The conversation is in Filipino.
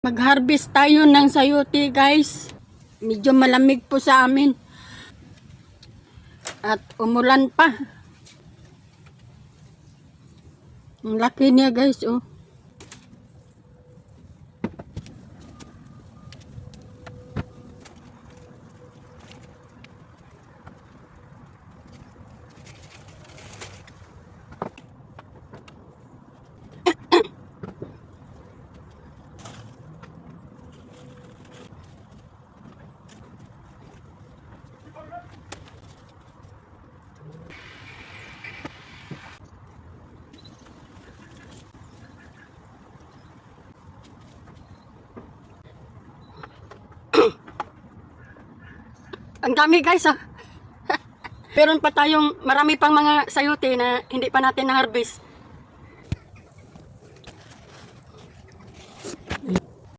Mag-harvest tayo ng sayote guys. Medyo malamig po sa amin. At umulan pa. Ang laki niya guys, oh. Ang dami guys, ah. Meron pa tayong marami pang mga sayote na hindi pa natin na-harvest.